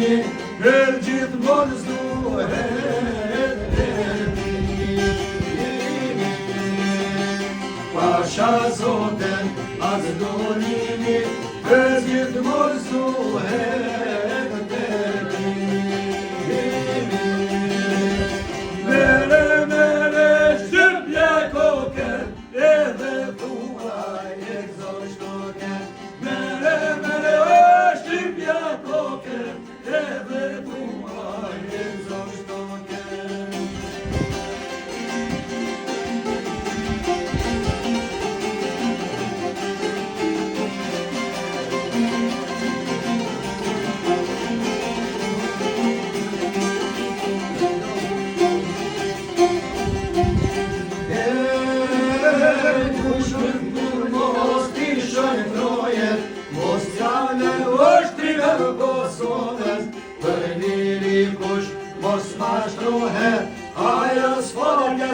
donimi, për gjithmonë s'duhet Pasha Zoten, az donimi, për gjithmonë s'duhet Mere, mere, shqipja koker, edhe tuaj e gzoshtoker Mere, mere, shqipja koker, edhe tuaj e gzoshtoker Mos jale është triver Kosovës, për njëri kush mos mashtrohet, ajo s'falja